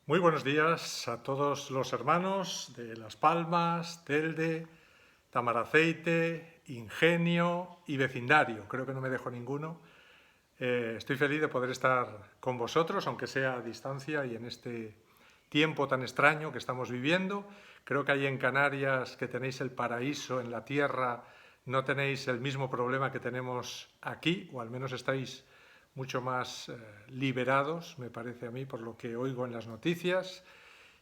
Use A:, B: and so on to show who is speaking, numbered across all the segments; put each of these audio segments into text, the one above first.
A: Muy buenos días a todos los hermanos de Las Palmas, Telde, Tamaraceite, Ingenio y vecindario. Creo que no me dejo ninguno. Estoy feliz de poder estar con vosotros, aunque sea a distancia y en este tiempo tan extraño que estamos viviendo. Creo que ahí en Canarias, que tenéis el paraíso en la tierra, no tenéis el mismo problema que tenemos aquí, o al menos estáis mucho más liberados, me parece a mí, por lo que oigo en las noticias,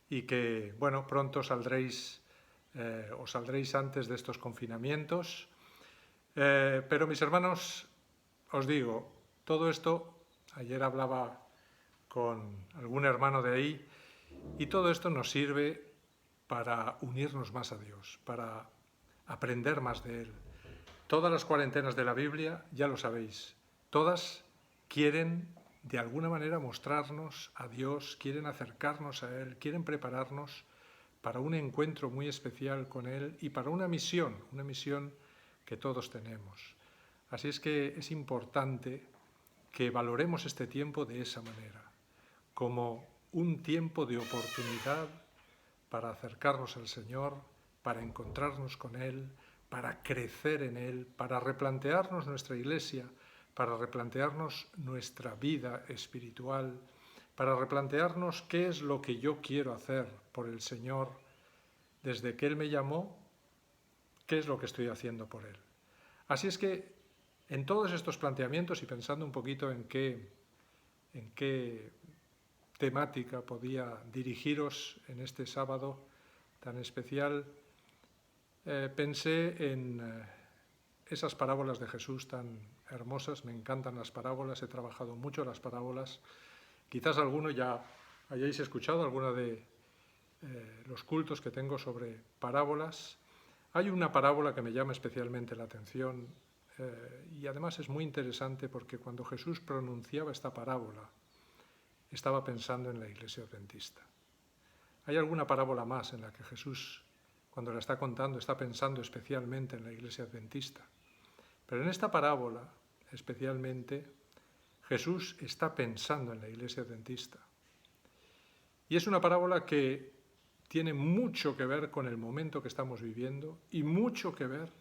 A: y que, bueno, pronto saldréis o saldréis antes de estos confinamientos. Pero mis hermanos, os digo, todo esto, ayer hablaba con algún hermano de ahí, y todo esto nos sirve para unirnos más a Dios, para aprender más de Él. Todas las cuarentenas de la Biblia, ya lo sabéis, todas quieren de alguna manera mostrarnos a Dios, quieren acercarnos a Él, quieren prepararnos para un encuentro muy especial con Él y para una misión que todos tenemos. Así es que es importante que valoremos este tiempo de esa manera, como un tiempo de oportunidad para acercarnos al Señor, para encontrarnos con Él, para crecer en Él, para replantearnos nuestra iglesia, para replantearnos nuestra vida espiritual, para replantearnos qué es lo que yo quiero hacer por el Señor desde que Él me llamó, qué es lo que estoy haciendo por Él. Así es que en todos estos planteamientos y pensando un poquito en qué temática podía dirigiros en este sábado tan especial, pensé en esas parábolas de Jesús tan hermosas. Me encantan las parábolas, he trabajado mucho las parábolas. Quizás alguno ya hayáis escuchado alguno de los cultos que tengo sobre parábolas. Hay una parábola que me llama especialmente la atención y además es muy interesante porque cuando Jesús pronunciaba esta parábola estaba pensando en la Iglesia Adventista. ¿Hay alguna parábola más en la que Jesús, cuando la está contando, está pensando especialmente en la Iglesia Adventista? Pero en esta parábola, especialmente, Jesús está pensando en la Iglesia Adventista. Y es una parábola que tiene mucho que ver con el momento que estamos viviendo y mucho que ver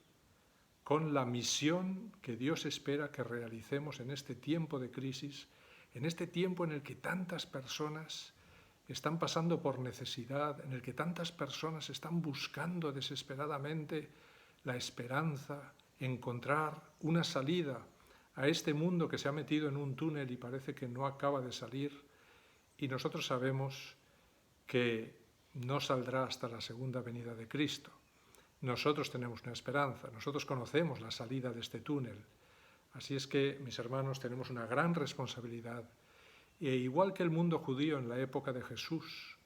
A: con la misión que Dios espera que realicemos en este tiempo de crisis, en este tiempo en el que tantas personas están pasando por necesidad, en el que tantas personas están buscando desesperadamente la esperanza, encontrar una salida a este mundo que se ha metido en un túnel y parece que no acaba de salir, y nosotros sabemos que no saldrá hasta la segunda venida de Cristo. Nosotros tenemos una esperanza, nosotros conocemos la salida de este túnel. Así es que, mis hermanos, tenemos una gran responsabilidad. E igual que el mundo judío en la época de Jesús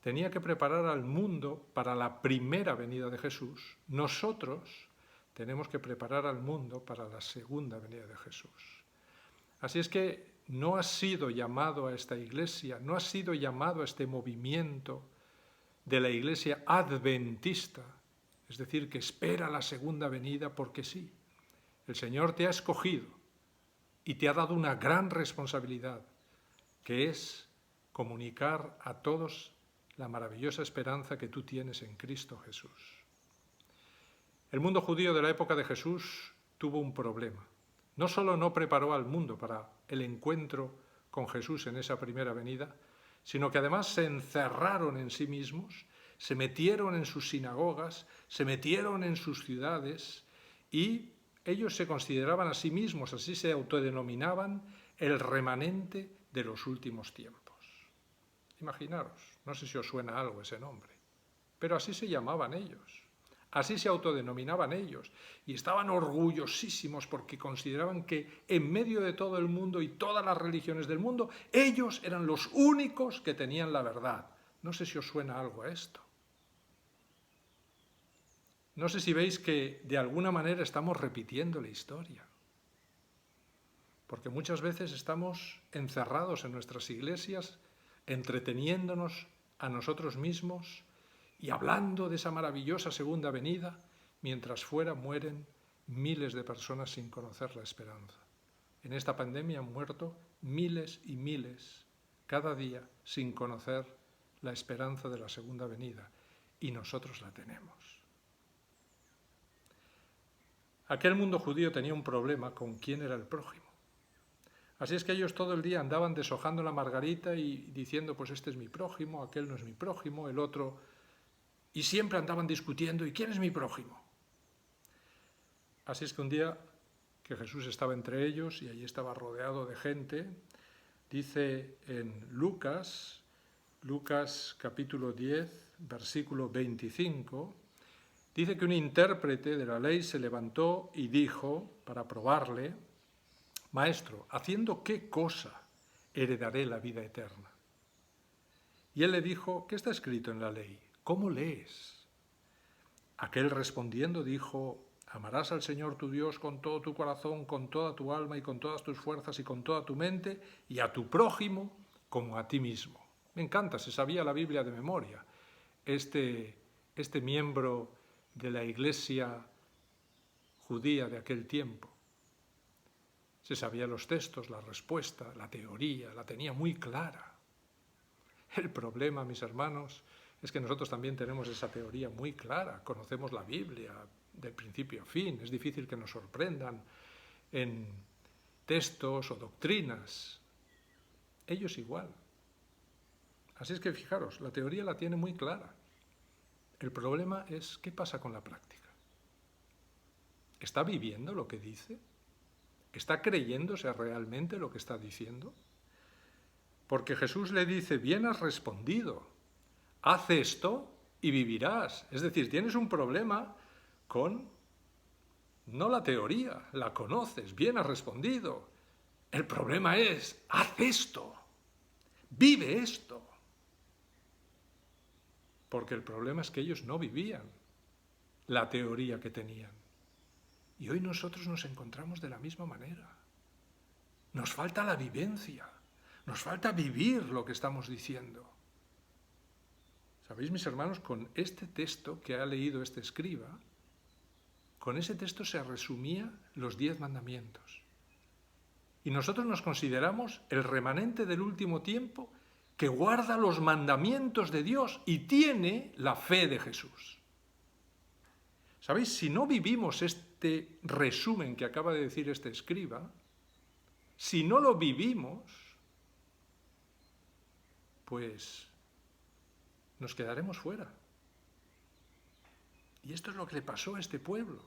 A: tenía que preparar al mundo para la primera venida de Jesús, nosotros tenemos que preparar al mundo para la segunda venida de Jesús. Así es que no has sido llamado a esta iglesia, no has sido llamado a este movimiento de la iglesia adventista, es decir, que espera la segunda venida porque sí. El Señor te ha escogido y te ha dado una gran responsabilidad, que es comunicar a todos la maravillosa esperanza que tú tienes en Cristo Jesús. El mundo judío de la época de Jesús tuvo un problema. No solo no preparó al mundo para el encuentro con Jesús en esa primera venida, sino que además se encerraron en sí mismos, se metieron en sus sinagogas, se metieron en sus ciudades y ellos se consideraban a sí mismos, así se autodenominaban, el remanente de los últimos tiempos. Imaginaros, no sé si os suena algo ese nombre, pero así se llamaban ellos. Así se autodenominaban ellos y estaban orgullosísimos porque consideraban que en medio de todo el mundo y todas las religiones del mundo, ellos eran los únicos que tenían la verdad. No sé si os suena algo a esto. No sé si veis que de alguna manera estamos repitiendo la historia. Porque muchas veces estamos encerrados en nuestras iglesias, entreteniéndonos a nosotros mismos y hablando de esa maravillosa segunda venida, mientras fuera mueren miles de personas sin conocer la esperanza. En esta pandemia han muerto miles y miles cada día sin conocer la esperanza de la segunda venida, y nosotros la tenemos. Aquel mundo judío tenía un problema con quién era el prójimo. Así es que ellos todo el día andaban deshojando la margarita y diciendo, pues este es mi prójimo, aquel no es mi prójimo, el otro... Y siempre andaban discutiendo, ¿y quién es mi prójimo? Así es que un día que Jesús estaba entre ellos y allí estaba rodeado de gente, dice en Lucas capítulo 10, versículo 25, dice que un intérprete de la ley se levantó y dijo, para probarle, Maestro, ¿haciendo qué cosa heredaré la vida eterna? Y él le dijo, ¿qué está escrito en la ley? ¿Cómo lees? Aquel respondiendo dijo, amarás al Señor tu Dios con todo tu corazón, con toda tu alma y con todas tus fuerzas y con toda tu mente, y a tu prójimo como a ti mismo. Me encanta, se sabía la Biblia de memoria. Este miembro de la iglesia judía de aquel tiempo. Se sabía los textos, la respuesta, la teoría, la tenía muy clara. El problema, mis hermanos, es que nosotros también tenemos esa teoría muy clara, conocemos la Biblia de principio a fin, es difícil que nos sorprendan en textos o doctrinas. Ellos igual. Así es que fijaros, la teoría la tiene muy clara. El problema es, ¿qué pasa con la práctica? ¿Está viviendo lo que dice? ¿Está creyéndose realmente lo que está diciendo? Porque Jesús le dice, bien has respondido, haz esto y vivirás. Es decir, tienes un problema con, no la teoría, la conoces, bien has respondido. El problema es, haz esto, vive esto. Porque el problema es que ellos no vivían la teoría que tenían. Y hoy nosotros nos encontramos de la misma manera. Nos falta la vivencia, nos falta vivir lo que estamos diciendo. ¿Sabéis, mis hermanos? Con este texto que ha leído este escriba, con ese texto se resumía los 10 mandamientos. Y nosotros nos consideramos el remanente del último tiempo que guarda los mandamientos de Dios y tiene la fe de Jesús. ¿Sabéis? Si no vivimos este resumen que acaba de decir este escriba, si no lo vivimos, pues nos quedaremos fuera. Y esto es lo que le pasó a este pueblo.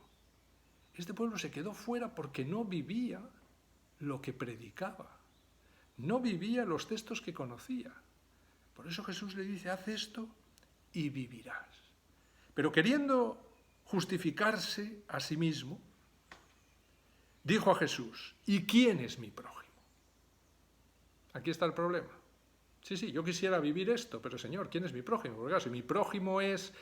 A: Este pueblo se quedó fuera porque no vivía lo que predicaba. No vivía los textos que conocía. Por eso Jesús le dice, haz esto y vivirás. Pero queriendo justificarse a sí mismo, dijo a Jesús, ¿y quién es mi prójimo? Aquí está el problema. Sí, yo quisiera vivir esto, pero Señor, ¿quién es mi prójimo? Porque claro, si mi prójimo es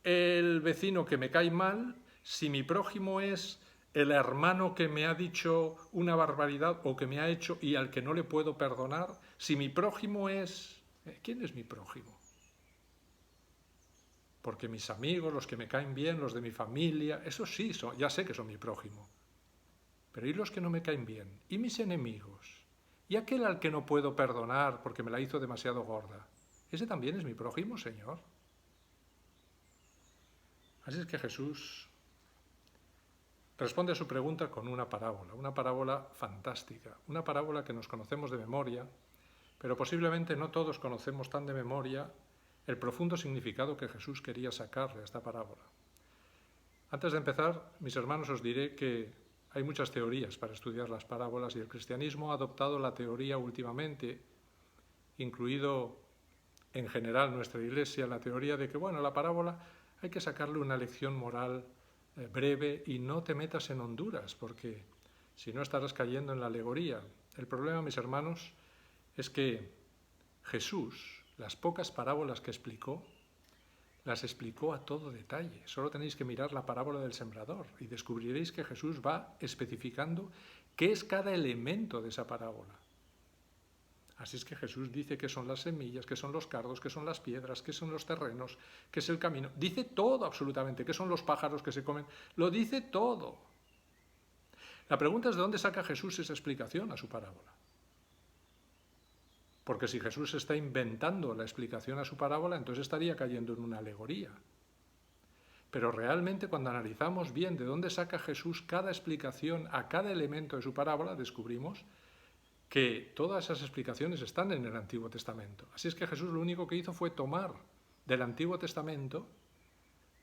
A: el vecino que me cae mal, si mi prójimo es el hermano que me ha dicho una barbaridad o que me ha hecho y al que no le puedo perdonar, si mi prójimo es... ¿Quién es mi prójimo? Porque mis amigos, los que me caen bien, los de mi familia, esos sí, ya sé que son mi prójimo. Pero ¿y los que no me caen bien? ¿Y mis enemigos? ¿Y aquel al que no puedo perdonar porque me la hizo demasiado gorda? ¿Ese también es mi prójimo, Señor? Así es que Jesús responde a su pregunta con una parábola fantástica, una parábola que nos conocemos de memoria, pero posiblemente no todos conocemos tan de memoria el profundo significado que Jesús quería sacarle a esta parábola. Antes de empezar, mis hermanos, os diré que hay muchas teorías para estudiar las parábolas y el cristianismo ha adoptado la teoría últimamente, incluido en general nuestra Iglesia, la teoría de que, bueno, la parábola hay que sacarle una lección moral breve y no te metas en Honduras, porque si no estarás cayendo en la alegoría. El problema, mis hermanos, es que Jesús, las pocas parábolas que explicó, las explicó a todo detalle. Solo tenéis que mirar la parábola del sembrador y descubriréis que Jesús va especificando qué es cada elemento de esa parábola. Así es que Jesús dice qué son las semillas, qué son los cardos, qué son las piedras, qué son los terrenos, qué es el camino. Dice todo absolutamente, qué son los pájaros que se comen. Lo dice todo. La pregunta es de dónde saca Jesús esa explicación a su parábola. porque si Jesús está inventando la explicación a su parábola, entonces estaría cayendo en una alegoría. Pero realmente cuando analizamos bien de dónde saca Jesús cada explicación a cada elemento de su parábola, descubrimos que todas esas explicaciones están en el Antiguo Testamento. Así es que Jesús lo único que hizo fue tomar del Antiguo Testamento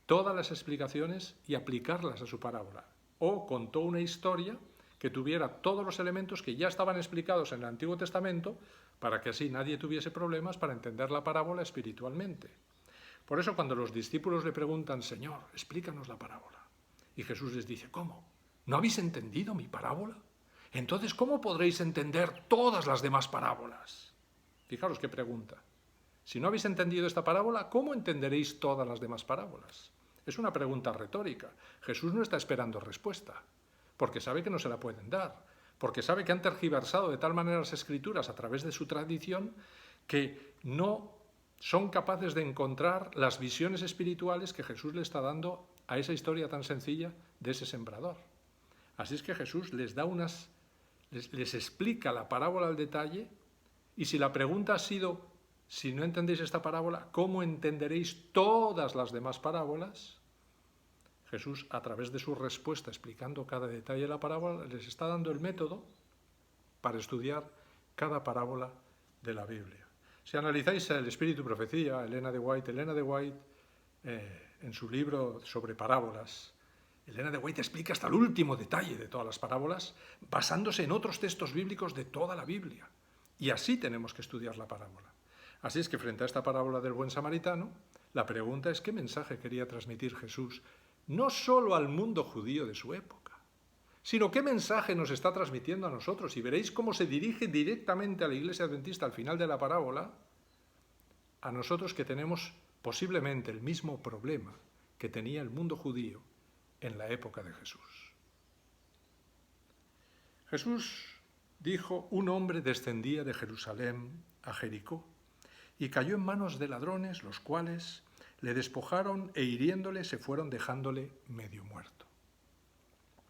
A: todas las explicaciones y aplicarlas a su parábola. O contó una historia que tuviera todos los elementos que ya estaban explicados en el Antiguo Testamento, para que así nadie tuviese problemas para entender la parábola espiritualmente. Por eso cuando los discípulos le preguntan, Señor, explícanos la parábola, y Jesús les dice, ¿cómo? ¿No habéis entendido mi parábola? Entonces, ¿cómo podréis entender todas las demás parábolas? Fijaros qué pregunta. Si no habéis entendido esta parábola, ¿cómo entenderéis todas las demás parábolas? Es una pregunta retórica. Jesús no está esperando respuesta, porque sabe que no se la pueden dar, porque sabe que han tergiversado de tal manera las Escrituras a través de su tradición que no son capaces de encontrar las visiones espirituales que Jesús le está dando a esa historia tan sencilla de ese sembrador. Así es que Jesús les explica la parábola al detalle, y si la pregunta ha sido, si no entendéis esta parábola, ¿cómo entenderéis todas las demás parábolas? Jesús, a través de su respuesta, explicando cada detalle de la parábola, les está dando el método para estudiar cada parábola de la Biblia. Si analizáis el Espíritu y Profecía, Elena de White, en su libro sobre parábolas, Elena de White explica hasta el último detalle de todas las parábolas, basándose en otros textos bíblicos de toda la Biblia. Y así tenemos que estudiar la parábola. Así es que frente a esta parábola del buen samaritano, la pregunta es qué mensaje quería transmitir Jesús, no solo al mundo judío de su época, sino qué mensaje nos está transmitiendo a nosotros. Y veréis cómo se dirige directamente a la Iglesia Adventista al final de la parábola, a nosotros que tenemos posiblemente el mismo problema que tenía el mundo judío en la época de Jesús. Jesús dijo, un hombre descendía de Jerusalén a Jericó y cayó en manos de ladrones, los cuales le despojaron e hiriéndole se fueron dejándole medio muerto.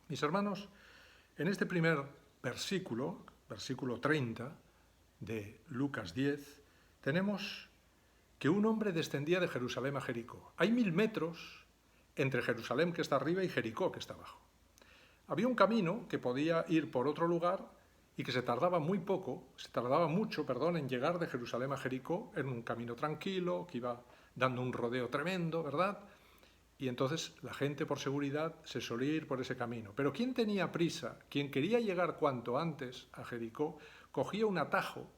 A: Mis hermanos, en este primer versículo 30 de Lucas 10, tenemos que un hombre descendía de Jerusalén a Jericó. Hay 1000 metros entre Jerusalén, que está arriba, y Jericó, que está abajo. Había un camino que podía ir por otro lugar y que se tardaba mucho, en llegar de Jerusalén a Jericó, en un camino tranquilo, que iba dando un rodeo tremendo, ¿verdad? Y entonces la gente, por seguridad, se solía ir por ese camino. Pero quien tenía prisa, quien quería llegar cuanto antes a Jericó, cogía un atajo,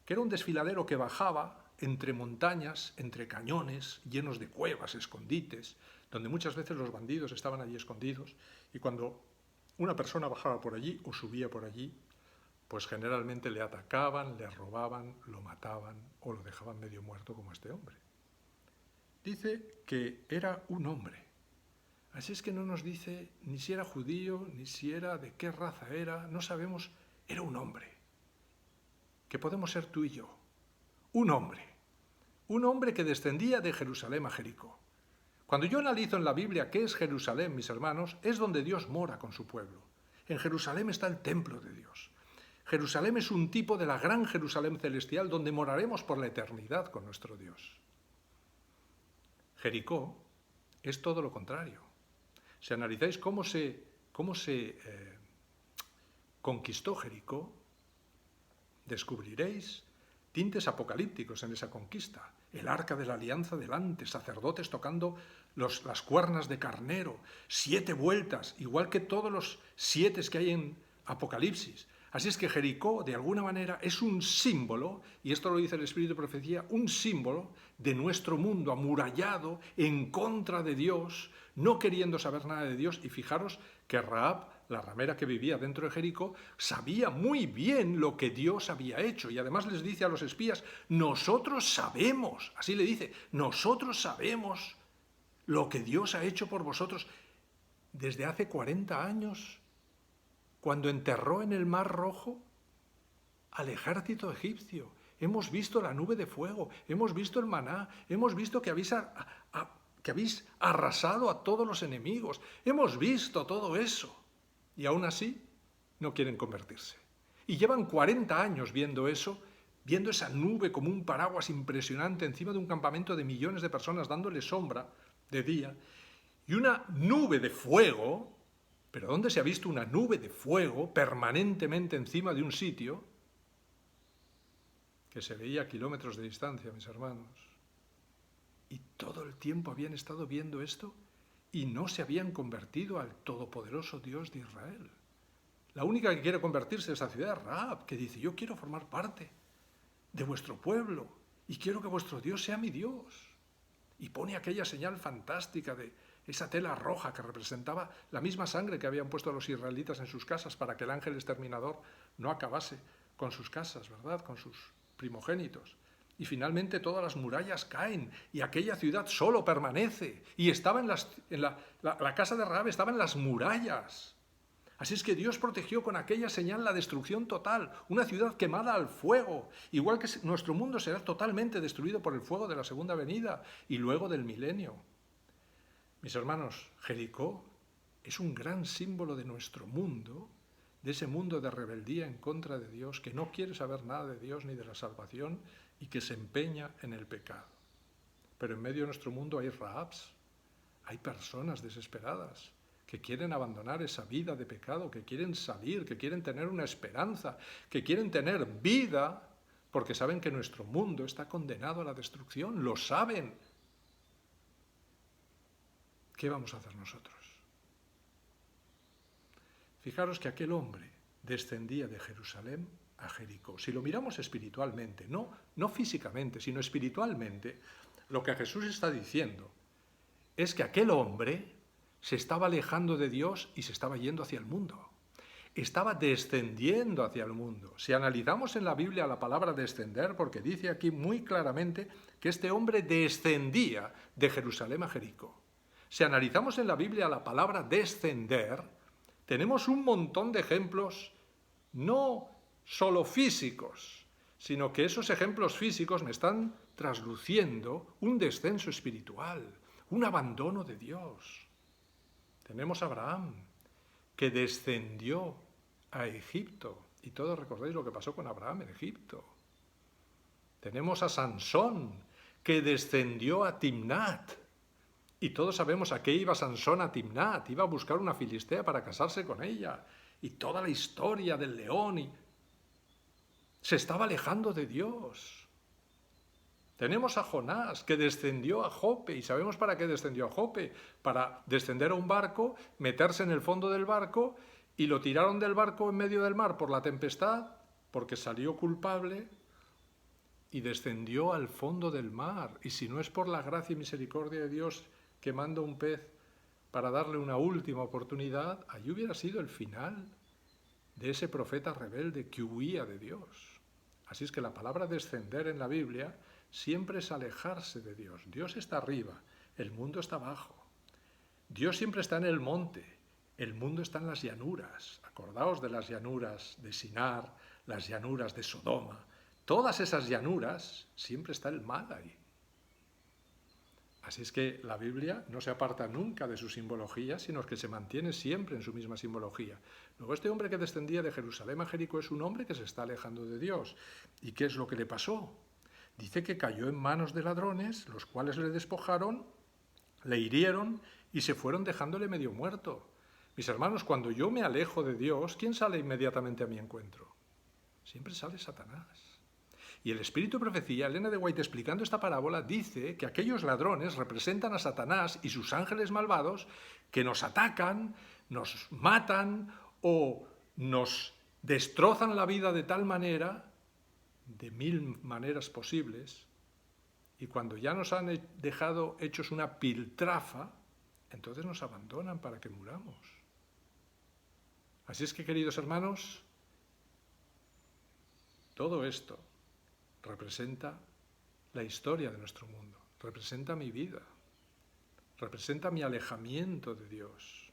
A: que era un desfiladero que bajaba entre montañas, entre cañones, llenos de cuevas, escondites, donde muchas veces los bandidos estaban allí escondidos, y cuando una persona bajaba por allí o subía por allí, pues generalmente le atacaban, le robaban, lo mataban o lo dejaban medio muerto como este hombre. Dice que era un hombre. Así es que no nos dice ni si era judío, ni si era de qué raza era, no sabemos, era un hombre. Que podemos ser tú y yo. Un hombre que descendía de Jerusalén a Jericó. Cuando yo analizo en la Biblia qué es Jerusalén, mis hermanos, es donde Dios mora con su pueblo. En Jerusalén está el templo de Dios. Jerusalén es un tipo de la gran Jerusalén celestial donde moraremos por la eternidad con nuestro Dios. Jericó es todo lo contrario. Si analizáis cómo se conquistó Jericó, descubriréis tintes apocalípticos en esa conquista. El arca de la alianza delante, sacerdotes tocando las cuernas de carnero, 7 vueltas, igual que todos los 7 que hay en Apocalipsis. Así es que Jericó, de alguna manera, es un símbolo, y esto lo dice el Espíritu de Profecía, un símbolo de nuestro mundo amurallado en contra de Dios, no queriendo saber nada de Dios. Y fijaros que Rahab, la ramera que vivía dentro de Jericó, sabía muy bien lo que Dios había hecho. Y además les dice a los espías, nosotros sabemos, así le dice, nosotros sabemos lo que Dios ha hecho por vosotros desde hace 40 años, cuando enterró en el Mar Rojo al ejército egipcio. Hemos visto la nube de fuego, hemos visto el maná, hemos visto que habéis arrasado a todos los enemigos, hemos visto todo eso. Y aún así no quieren convertirse. Y llevan 40 años viendo eso viendo esa nube como un paraguas impresionante encima de un campamento de millones de personas dándole sombra de día, y una nube de fuego, pero ¿dónde se ha visto una nube de fuego permanentemente encima de un sitio que se veía a kilómetros de distancia, mis hermanos? Y todo el tiempo habían estado viendo esto y no se habían convertido al todopoderoso Dios de Israel. La única que quiere convertirse es la ciudad de Rahab, que dice, yo quiero formar parte de vuestro pueblo y quiero que vuestro Dios sea mi Dios. Y pone aquella señal fantástica de esa tela roja que representaba la misma sangre que habían puesto los israelitas en sus casas para que el ángel exterminador no acabase con sus casas, ¿verdad?, con sus primogénitos. Y finalmente todas las murallas caen y aquella ciudad solo permanece. Y estaba la casa de Rahab estaba en las murallas. Así es que Dios protegió con aquella señal la destrucción total, una ciudad quemada al fuego, igual que nuestro mundo será totalmente destruido por el fuego de la segunda venida y luego del milenio. Mis hermanos, Jericó es un gran símbolo de nuestro mundo, de ese mundo de rebeldía en contra de Dios, que no quiere saber nada de Dios ni de la salvación y que se empeña en el pecado. Pero en medio de nuestro mundo hay Rahabs, hay personas desesperadas, que quieren abandonar esa vida de pecado, que quieren salir, que quieren tener una esperanza, que quieren tener vida, porque saben que nuestro mundo está condenado a la destrucción, lo saben. ¿Qué vamos a hacer nosotros? Fijaros que aquel hombre descendía de Jerusalén a Jericó. Si lo miramos espiritualmente, no físicamente, sino espiritualmente, lo que Jesús está diciendo es que aquel hombre se estaba alejando de Dios y se estaba yendo hacia el mundo. Estaba descendiendo hacia el mundo. Si analizamos en la Biblia la palabra descender, porque dice aquí muy claramente que este hombre descendía de Jerusalén a Jericó. Si analizamos en la Biblia la palabra descender, tenemos un montón de ejemplos, no solo físicos, sino que esos ejemplos físicos me están trasluciendo un descenso espiritual, un abandono de Dios. Tenemos a Abraham, que descendió a Egipto, y todos recordáis lo que pasó con Abraham en Egipto. Tenemos a Sansón, que descendió a Timnat, y todos sabemos a qué iba Sansón a Timnat, iba a buscar una filistea para casarse con ella, y toda la historia del león, y se estaba alejando de Dios. Tenemos a Jonás, que descendió a Jope, y sabemos para qué descendió a Jope, para descender a un barco, meterse en el fondo del barco, y lo tiraron del barco en medio del mar por la tempestad, porque salió culpable, y descendió al fondo del mar. Y si no es por la gracia y misericordia de Dios que manda un pez para darle una última oportunidad, allí hubiera sido el final de ese profeta rebelde que huía de Dios. Así es que la palabra descender en la Biblia siempre es alejarse de Dios. Dios está arriba, el mundo está abajo. Dios siempre está en el monte, el mundo está en las llanuras. Acordaos de las llanuras de Sinar, las llanuras de Sodoma. Todas esas llanuras siempre está el mal ahí. Así es que la Biblia no se aparta nunca de su simbología, sino que se mantiene siempre en su misma simbología. Luego, este hombre que descendía de Jerusalén a Jericó es un hombre que se está alejando de Dios. ¿Y qué es lo que le pasó? Dice que cayó en manos de ladrones, los cuales le despojaron, le hirieron y se fueron dejándole medio muerto. Mis hermanos, cuando yo me alejo de Dios, ¿quién sale inmediatamente a mi encuentro? Siempre sale Satanás. Y el Espíritu de Profecía, Elena de White, explicando esta parábola, dice que aquellos ladrones representan a Satanás y sus ángeles malvados que nos atacan, nos matan o nos destrozan la vida de tal manera, de mil maneras posibles, y cuando ya nos han dejado hechos una piltrafa, entonces nos abandonan para que muramos. Así es que, queridos hermanos, todo esto representa la historia de nuestro mundo, representa mi vida, representa mi alejamiento de Dios.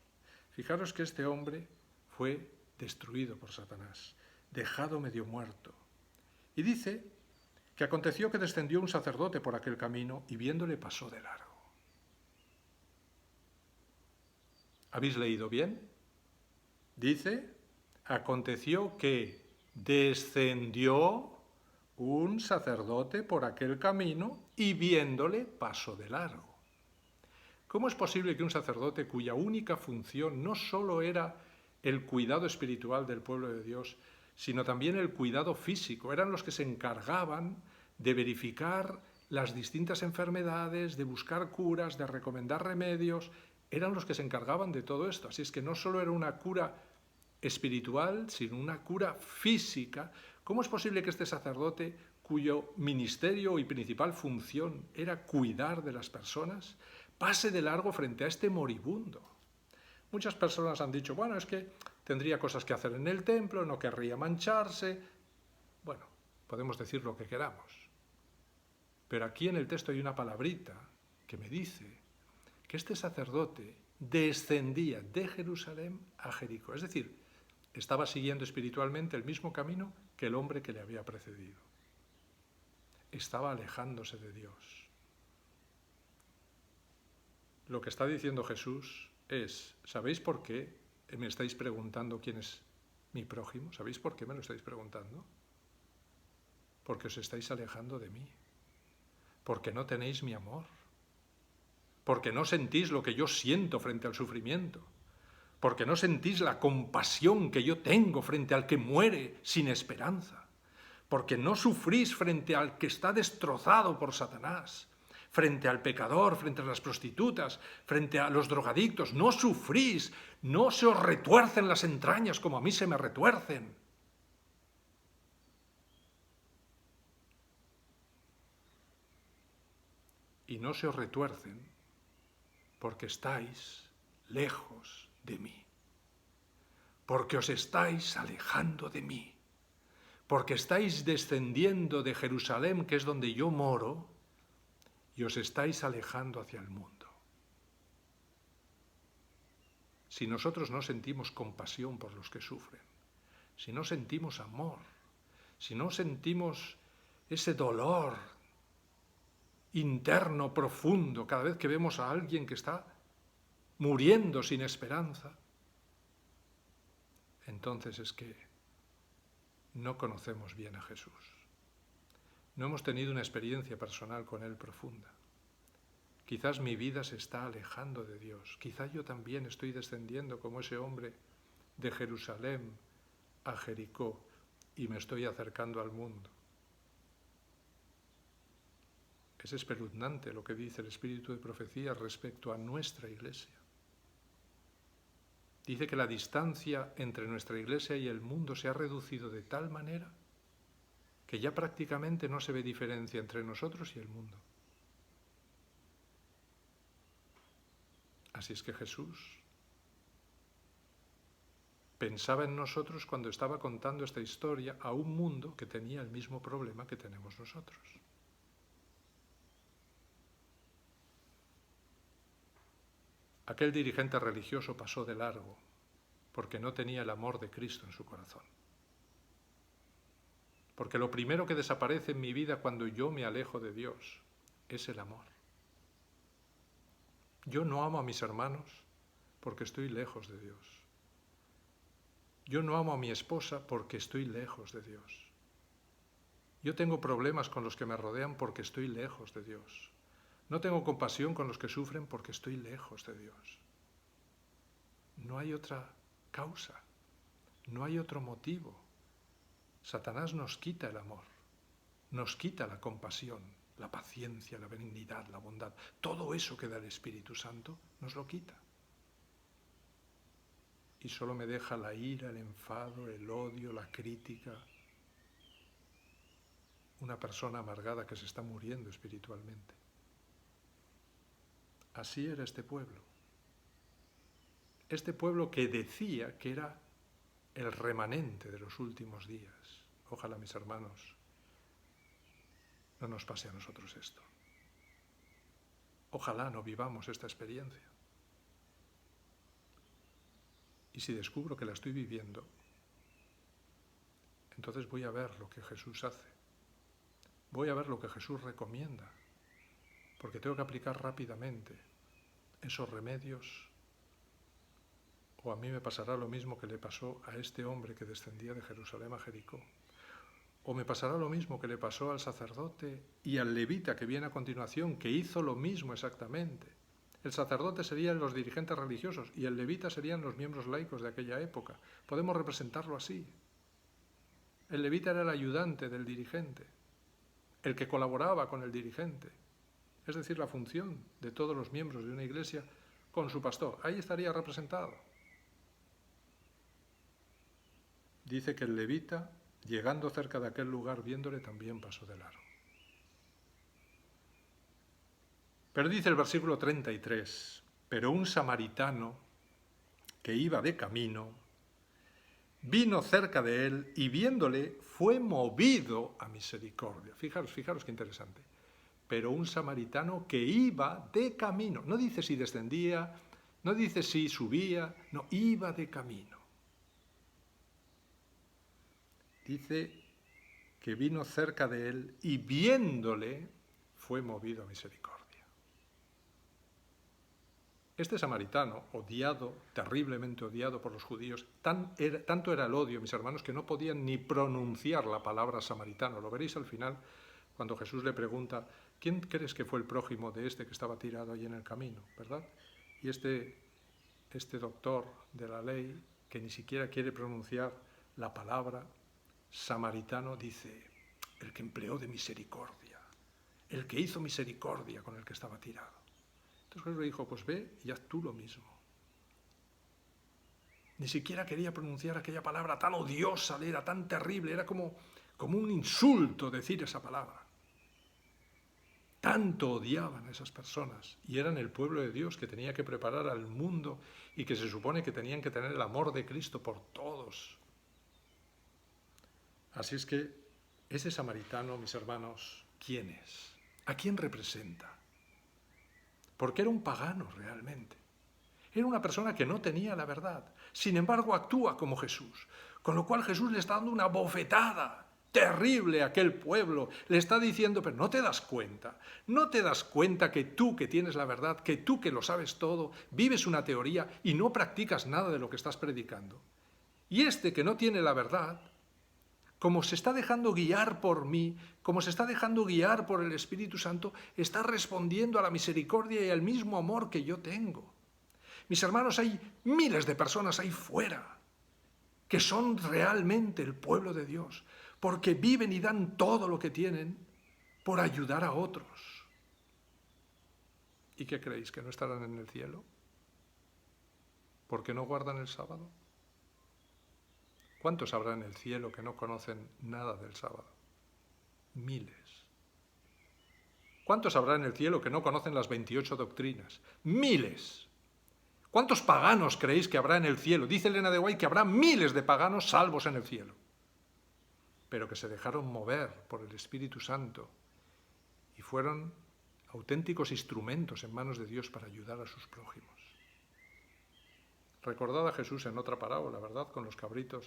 A: Fijaros que este hombre fue destruido por Satanás, dejado medio muerto. Y dice que aconteció que descendió un sacerdote por aquel camino y viéndole pasó de largo. ¿Habéis leído bien? Dice, aconteció que descendió un sacerdote por aquel camino y viéndole pasó de largo. ¿Cómo es posible que un sacerdote cuya única función no solo era el cuidado espiritual del pueblo de Dios, sino también el cuidado físico, eran los que se encargaban de verificar las distintas enfermedades, de buscar curas, de recomendar remedios, eran los que se encargaban de todo esto? Así es que no solo era una cura espiritual, sino una cura física. ¿Cómo es posible que este sacerdote, cuyo ministerio y principal función era cuidar de las personas, pase de largo frente a este moribundo? Muchas personas han dicho, bueno, es que tendría cosas que hacer en el templo, no querría mancharse. Bueno, podemos decir lo que queramos. Pero aquí en el texto hay una palabrita que me dice que este sacerdote descendía de Jerusalén a Jericó. Es decir, estaba siguiendo espiritualmente el mismo camino que el hombre que le había precedido. Estaba alejándose de Dios. Lo que está diciendo Jesús es, ¿sabéis por qué me estáis preguntando quién es mi prójimo? ¿Sabéis por qué me lo estáis preguntando? Porque os estáis alejando de mí. Porque no tenéis mi amor. Porque no sentís lo que yo siento frente al sufrimiento. Porque no sentís la compasión que yo tengo frente al que muere sin esperanza. Porque no sufrís frente al que está destrozado por Satanás, frente al pecador, frente a las prostitutas, frente a los drogadictos. No sufrís, no se os retuercen las entrañas como a mí se me retuercen. Y no se os retuercen porque estáis lejos de mí, porque os estáis alejando de mí, porque estáis descendiendo de Jerusalén, que es donde yo moro, y os estáis alejando hacia el mundo. Si nosotros no sentimos compasión por los que sufren, si no sentimos amor, si no sentimos ese dolor interno, profundo, cada vez que vemos a alguien que está muriendo sin esperanza, entonces es que no conocemos bien a Jesús. No hemos tenido una experiencia personal con Él profunda. Quizás mi vida se está alejando de Dios. Quizás yo también estoy descendiendo como ese hombre de Jerusalén a Jericó y me estoy acercando al mundo. Es espeluznante lo que dice el Espíritu de Profecía respecto a nuestra Iglesia. Dice que la distancia entre nuestra Iglesia y el mundo se ha reducido de tal manera que ya prácticamente no se ve diferencia entre nosotros y el mundo. Así es que Jesús pensaba en nosotros cuando estaba contando esta historia a un mundo que tenía el mismo problema que tenemos nosotros. Aquel dirigente religioso pasó de largo porque no tenía el amor de Cristo en su corazón. Porque lo primero que desaparece en mi vida cuando yo me alejo de Dios es el amor. Yo no amo a mis hermanos porque estoy lejos de Dios. Yo no amo a mi esposa porque estoy lejos de Dios. Yo tengo problemas con los que me rodean porque estoy lejos de Dios. No tengo compasión con los que sufren porque estoy lejos de Dios. No hay otra causa, no hay otro motivo. Satanás nos quita el amor, nos quita la compasión, la paciencia, la benignidad, la bondad. Todo eso que da el Espíritu Santo nos lo quita. Y solo me deja la ira, el enfado, el odio, la crítica. Una persona amargada que se está muriendo espiritualmente. Así era este pueblo. Este pueblo que decía que era el remanente de los últimos días. Ojalá, mis hermanos, no nos pase a nosotros esto. Ojalá no vivamos esta experiencia. Y si descubro que la estoy viviendo, entonces voy a ver lo que Jesús hace. Voy a ver lo que Jesús recomienda, porque tengo que aplicar rápidamente esos remedios, o a mí me pasará lo mismo que le pasó a este hombre que descendía de Jerusalén a Jericó. o me pasará lo mismo que le pasó al sacerdote y al levita que viene a continuación, que hizo lo mismo exactamente. El sacerdote serían los dirigentes religiosos y el levita serían los miembros laicos de aquella época. Podemos representarlo así. El levita era el ayudante del dirigente, el que colaboraba con el dirigente, es decir, la función de todos los miembros de una iglesia con su pastor. Ahí estaría representado. Dice que el levita, llegando cerca de aquel lugar, viéndole, también pasó de largo. Pero dice el versículo 33, pero un samaritano que iba de camino, vino cerca de él y viéndole fue movido a misericordia. Fijaros qué interesante. Pero un samaritano que iba de camino. No dice si descendía, no dice si subía, no, iba de camino. Dice que vino cerca de él y viéndole fue movido a misericordia. Este samaritano, odiado, terriblemente odiado por los judíos, tanto era el odio, mis hermanos, que no podían ni pronunciar la palabra samaritano. Lo veréis al final, cuando Jesús le pregunta, ¿quién crees que fue el prójimo de este que estaba tirado allí en el camino? ¿Verdad? Y este doctor de la ley, que ni siquiera quiere pronunciar la palabra samaritano, dice, el que empleó de misericordia, el que hizo misericordia con el que estaba tirado. Entonces Jesús le dijo, pues ve y haz tú lo mismo. Ni siquiera quería pronunciar aquella palabra tan odiosa, era tan terrible, era como un insulto decir esa palabra. Tanto odiaban a esas personas y eran el pueblo de Dios que tenía que preparar al mundo y que se supone que tenían que tener el amor de Cristo por todos. Así es que ese samaritano, mis hermanos, ¿quién es? ¿A quién representa? Porque era un pagano realmente. Era una persona que no tenía la verdad. Sin embargo, actúa como Jesús. Con lo cual Jesús le está dando una bofetada terrible a aquel pueblo. Le está diciendo, pero no te das cuenta. No te das cuenta que tú que tienes la verdad, que tú que lo sabes todo, vives una teoría y no practicas nada de lo que estás predicando. Y este que no tiene la verdad, como se está dejando guiar por mí, como se está dejando guiar por el Espíritu Santo, está respondiendo a la misericordia y al mismo amor que yo tengo. Mis hermanos, hay miles de personas ahí fuera que son realmente el pueblo de Dios, porque viven y dan todo lo que tienen por ayudar a otros. ¿Y qué creéis? ¿Que no estarán en el cielo? ¿Por qué no guardan el sábado? ¿Cuántos habrá en el cielo que no conocen nada del sábado? Miles. ¿Cuántos habrá en el cielo que no conocen las 28 doctrinas? Miles. ¿Cuántos paganos creéis que habrá en el cielo? Dice Elena de White que habrá miles de paganos salvos en el cielo, pero que se dejaron mover por el Espíritu Santo y fueron auténticos instrumentos en manos de Dios para ayudar a sus prójimos. Recordad a Jesús en otra parábola, ¿verdad?, con los cabritos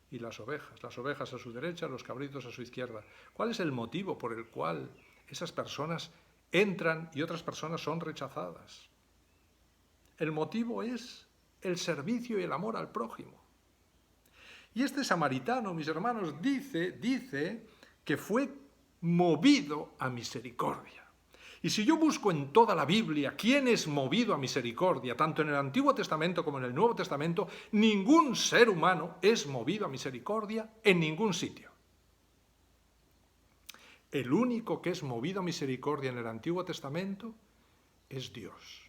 A: y las ovejas a su derecha, los cabritos a su izquierda. ¿Cuál es el motivo por el cual esas personas entran y otras personas son rechazadas? El motivo es el servicio y el amor al prójimo. Y este samaritano, mis hermanos, dice que fue movido a misericordia. Y si yo busco en toda la Biblia quién es movido a misericordia, tanto en el Antiguo Testamento como en el Nuevo Testamento, ningún ser humano es movido a misericordia en ningún sitio. El único que es movido a misericordia en el Antiguo Testamento es Dios.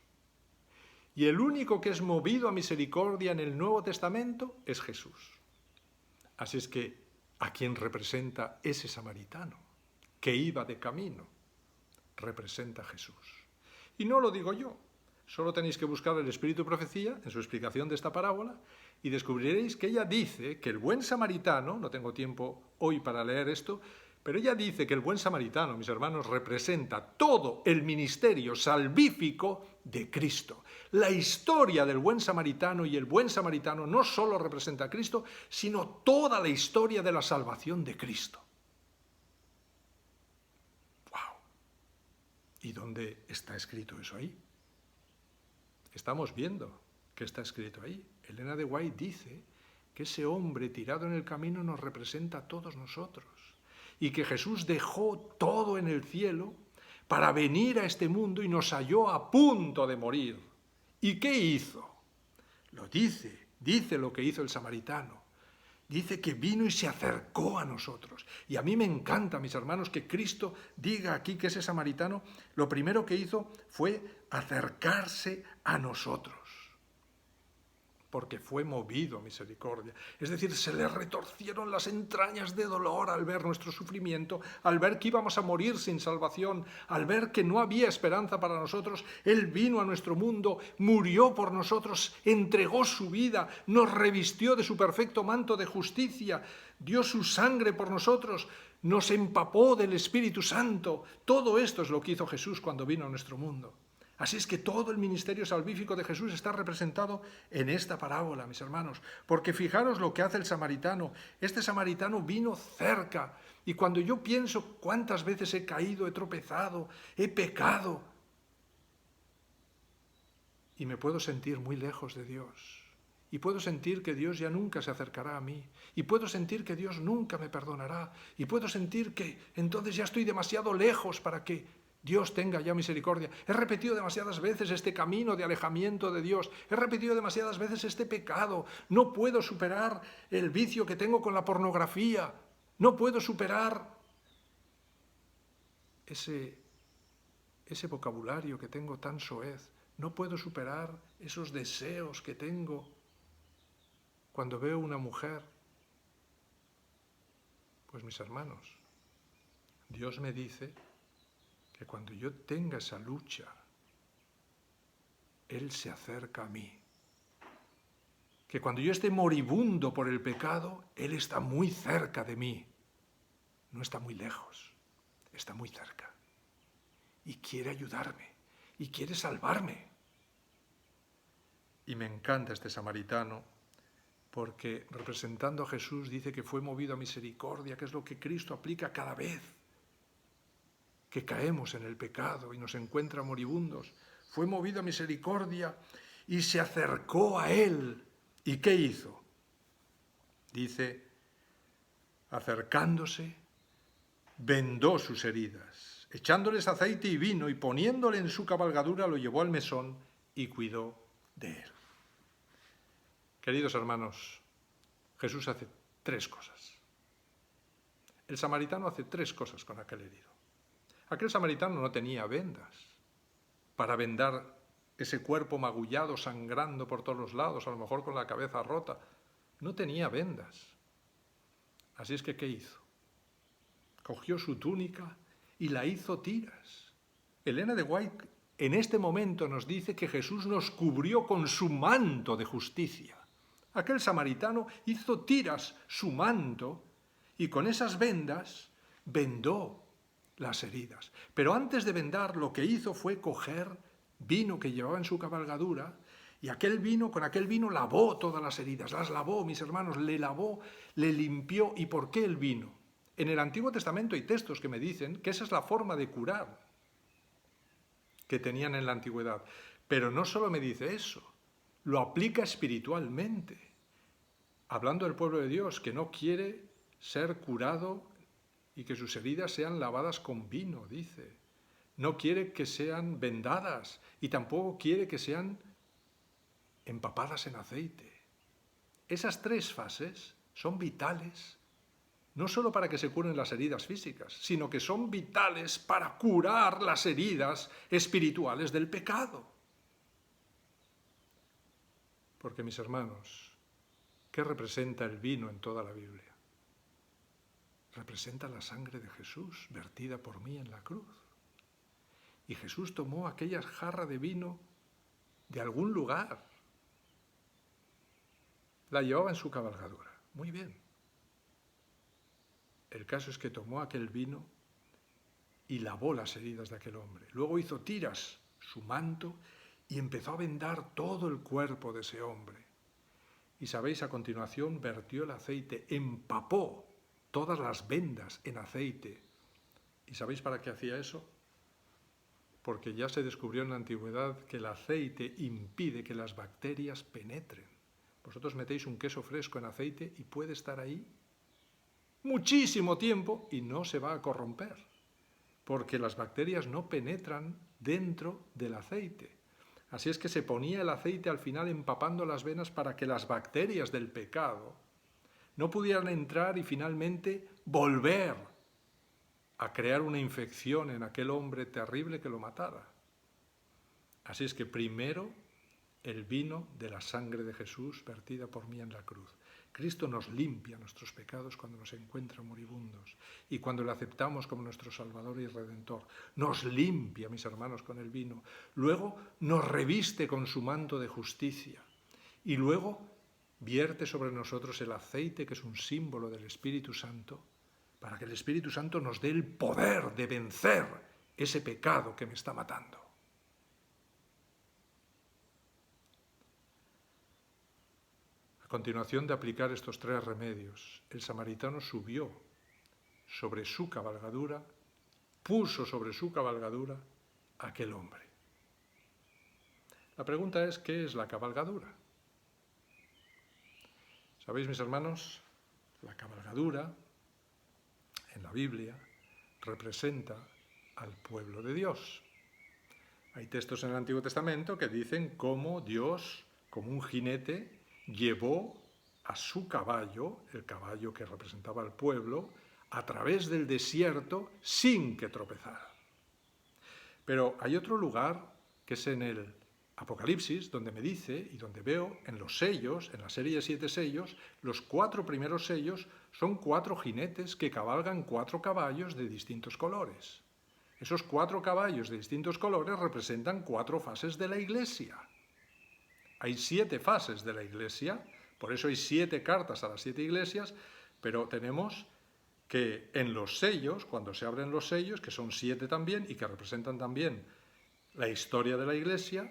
A: Y el único que es movido a misericordia en el Nuevo Testamento es Jesús. Así es que, ¿a quién representa ese samaritano que iba de camino? Representa a Jesús. Y no lo digo yo, solo tenéis que buscar el Espíritu de Profecía en su explicación de esta parábola y descubriréis que ella dice que el buen samaritano, no tengo tiempo hoy para leer esto, pero ella dice que el buen samaritano, mis hermanos, representa todo el ministerio salvífico de Cristo. La historia del buen samaritano, y el buen samaritano no solo representa a Cristo, sino toda la historia de la salvación de Cristo. ¡Wow! ¿Y dónde está escrito eso ahí? Estamos viendo que está escrito ahí. Elena de White dice que ese hombre tirado en el camino nos representa a todos nosotros. y que Jesús dejó todo en el cielo para venir a este mundo y nos halló a punto de morir. ¿Y qué hizo? Lo dice lo que hizo el samaritano. Dice que vino y se acercó a nosotros. Y a mí me encanta, mis hermanos, que Cristo diga aquí que ese samaritano lo primero que hizo fue acercarse a nosotros. Porque fue movido a misericordia. Es decir, se le retorcieron las entrañas de dolor al ver nuestro sufrimiento, al ver que íbamos a morir sin salvación, al ver que no había esperanza para nosotros. Él vino a nuestro mundo, murió por nosotros, entregó su vida, nos revistió de su perfecto manto de justicia, dio su sangre por nosotros, nos empapó del Espíritu Santo. Todo esto es lo que hizo Jesús cuando vino a nuestro mundo. Así es que todo el ministerio salvífico de Jesús está representado en esta parábola, mis hermanos. Porque fijaros lo que hace el samaritano. Este samaritano vino cerca. Y cuando yo pienso cuántas veces he caído, he tropezado, he pecado, y me puedo sentir muy lejos de Dios. Y puedo sentir que Dios ya nunca se acercará a mí. Y puedo sentir que Dios nunca me perdonará. Y puedo sentir que entonces ya estoy demasiado lejos para que Dios tenga ya misericordia. He repetido demasiadas veces este camino de alejamiento de Dios. He repetido demasiadas veces este pecado. No puedo superar el vicio que tengo con la pornografía. No puedo superar ese vocabulario que tengo tan soez. No puedo superar esos deseos que tengo cuando veo una mujer. Pues mis hermanos, Dios me dice que cuando yo tenga esa lucha, Él se acerca a mí. Que cuando yo esté moribundo por el pecado, Él está muy cerca de mí. No está muy lejos, está muy cerca. Y quiere ayudarme, y quiere salvarme. Y me encanta este samaritano, porque representando a Jesús dice que fue movido a misericordia, que es lo que Cristo aplica cada vez que caemos en el pecado y nos encuentra moribundos. Fue movido a misericordia y se acercó a él. ¿Y qué hizo? Dice, acercándose, vendó sus heridas, echándoles aceite y vino y poniéndole en su cabalgadura lo llevó al mesón y cuidó de él. Queridos hermanos, Jesús hace 3 cosas. El samaritano hace 3 cosas con aquel herido. Aquel samaritano no tenía vendas para vendar ese cuerpo magullado, sangrando por todos los lados, a lo mejor con la cabeza rota. No tenía vendas. Así es que, ¿qué hizo? Cogió su túnica y la hizo tiras. Elena de White en este momento nos dice que Jesús nos cubrió con su manto de justicia. Aquel samaritano hizo tiras su manto y con esas vendas vendó las heridas. Pero antes de vendar, lo que hizo fue coger vino que llevaba en su cabalgadura y con aquel vino lavó todas las heridas, las lavó, mis hermanos, le lavó, le limpió. ¿Y por qué el vino? En el Antiguo Testamento hay textos que me dicen que esa es la forma de curar que tenían en la antigüedad. Pero no solo me dice eso, lo aplica espiritualmente, hablando del pueblo de Dios que no quiere ser curado y que sus heridas sean lavadas con vino, dice. No quiere que sean vendadas y tampoco quiere que sean empapadas en aceite. Esas 3 fases son vitales, no solo para que se curen las heridas físicas, sino que son vitales para curar las heridas espirituales del pecado. Porque, mis hermanos, ¿qué representa el vino en toda la Biblia? Representa la sangre de Jesús vertida por mí en la cruz. Y Jesús tomó aquella jarra de vino de algún lugar. La llevaba en su cabalgadura. Muy bien. El caso es que tomó aquel vino y lavó las heridas de aquel hombre. Luego hizo tiras su manto y empezó a vendar todo el cuerpo de ese hombre. Y sabéis, a continuación vertió el aceite, empapó todas las vendas en aceite. ¿Y sabéis para qué hacía eso? Porque ya se descubrió en la antigüedad que el aceite impide que las bacterias penetren. Vosotros metéis un queso fresco en aceite y puede estar ahí muchísimo tiempo y no se va a corromper, porque las bacterias no penetran dentro del aceite. Así es que se ponía el aceite al final empapando las venas para que las bacterias del pecado no pudieran entrar y finalmente volver a crear una infección en aquel hombre terrible que lo matara. Así es que primero el vino de la sangre de Jesús vertida por mí en la cruz. Cristo nos limpia nuestros pecados cuando nos encuentra moribundos y cuando le aceptamos como nuestro Salvador y Redentor. Nos limpia, mis hermanos, con el vino. Luego nos reviste con su manto de justicia y luego vierte sobre nosotros el aceite, que es un símbolo del Espíritu Santo, para que el Espíritu Santo nos dé el poder de vencer ese pecado que me está matando. A continuación de aplicar estos 3 remedios, el samaritano subió sobre su cabalgadura, puso sobre su cabalgadura a aquel hombre. La pregunta es, ¿qué es la cabalgadura? ¿Sabéis, mis hermanos? La cabalgadura, en la Biblia, representa al pueblo de Dios. Hay textos en el Antiguo Testamento que dicen cómo Dios, como un jinete, llevó a su caballo, el caballo que representaba al pueblo, a través del desierto sin que tropezara. Pero hay otro lugar, que es en el Apocalipsis, donde me dice y donde veo en los sellos, en la serie de 7 sellos, los 4 primeros sellos son 4 jinetes que cabalgan 4 caballos de distintos colores. Esos 4 caballos de distintos colores representan 4 fases de la Iglesia. Hay 7 fases de la Iglesia, por eso hay 7 cartas a las 7 iglesias, pero tenemos que en los sellos, cuando se abren los sellos, que son 7 también y que representan también la historia de la Iglesia,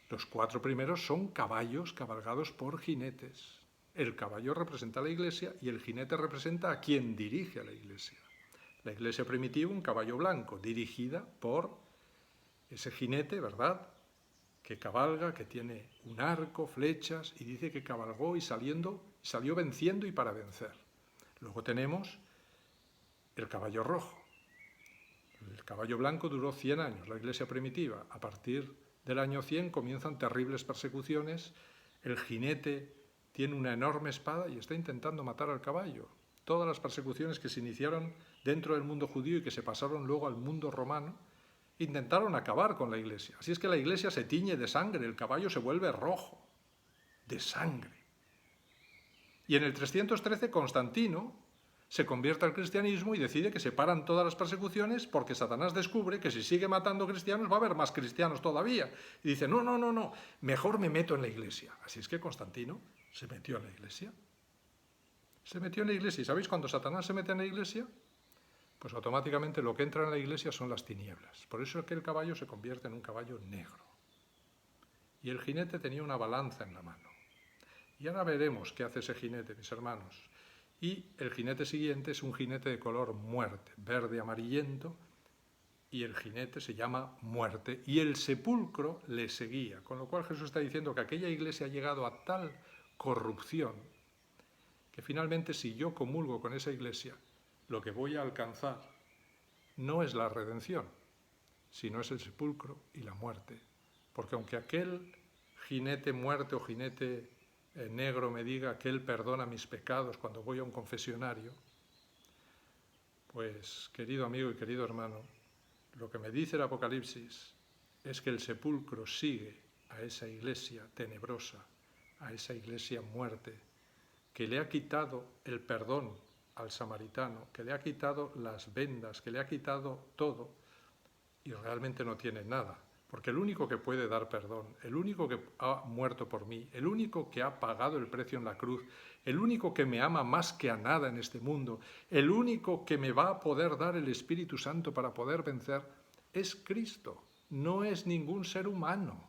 A: los 4 primeros son caballos cabalgados por jinetes. El caballo representa a la Iglesia y el jinete representa a quien dirige a la Iglesia. La Iglesia primitiva, un caballo blanco, dirigida por ese jinete, ¿verdad?, que cabalga, que tiene un arco, flechas, y dice que cabalgó y salió venciendo y para vencer. Luego tenemos el caballo rojo. El caballo blanco duró 100 años, la Iglesia primitiva. A partir del año 100 comienzan terribles persecuciones. El jinete tiene una enorme espada y está intentando matar al caballo. Todas las persecuciones que se iniciaron dentro del mundo judío y que se pasaron luego al mundo romano, intentaron acabar con la Iglesia. Así es que la Iglesia se tiñe de sangre, el caballo se vuelve rojo, de sangre. Y en el 313 Constantino se convierte al cristianismo y decide que se paran todas las persecuciones porque Satanás descubre que si sigue matando cristianos va a haber más cristianos todavía. Y dice, no, mejor me meto en la Iglesia. Así es que Constantino se metió en la Iglesia. Se metió en la Iglesia. ¿Y sabéis cuando Satanás se mete en la Iglesia? Pues automáticamente lo que entra en la Iglesia son las tinieblas. Por eso es que el caballo se convierte en un caballo negro. Y el jinete tenía una balanza en la mano. Y ahora veremos qué hace ese jinete, mis hermanos. Y el jinete siguiente es un jinete de color muerte, verde amarillento, y el jinete se llama muerte, y el sepulcro le seguía. Con lo cual Jesús está diciendo que aquella iglesia ha llegado a tal corrupción que finalmente si yo comulgo con esa iglesia, lo que voy a alcanzar no es la redención, sino es el sepulcro y la muerte. Porque aunque aquel jinete muerte o jinete negro me diga que él perdona mis pecados cuando voy a un confesionario, pues, querido amigo y querido hermano, lo que me dice el Apocalipsis es que el sepulcro sigue a esa iglesia tenebrosa, a esa iglesia muerte, que le ha quitado el perdón al samaritano, que le ha quitado las vendas, que le ha quitado todo, y realmente no tiene nada. Porque el único que puede dar perdón, el único que ha muerto por mí, el único que ha pagado el precio en la cruz, el único que me ama más que a nada en este mundo, el único que me va a poder dar el Espíritu Santo para poder vencer, es Cristo, no es ningún ser humano.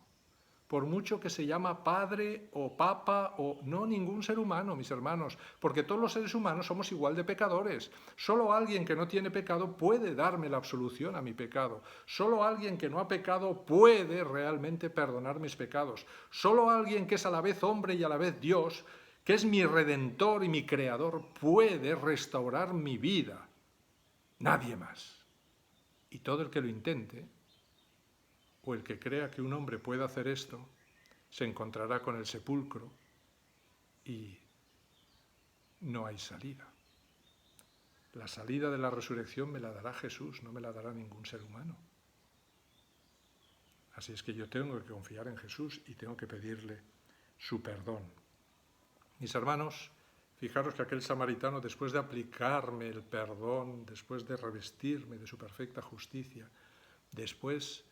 A: Por mucho que se llama padre o papa o no, ningún ser humano, mis hermanos, porque todos los seres humanos somos igual de pecadores. Solo alguien que no tiene pecado puede darme la absolución a mi pecado. Solo alguien que no ha pecado puede realmente perdonar mis pecados. Solo alguien que es a la vez hombre y a la vez Dios, que es mi redentor y mi creador, puede restaurar mi vida. Nadie más. Y todo el que lo intente, o el que crea que un hombre puede hacer esto, se encontrará con el sepulcro y no hay salida. La salida de la resurrección me la dará Jesús, no me la dará ningún ser humano. Así es que yo tengo que confiar en Jesús y tengo que pedirle su perdón. Mis hermanos, fijaros que aquel samaritano, después de aplicarme el perdón, después de revestirme de su perfecta justicia, después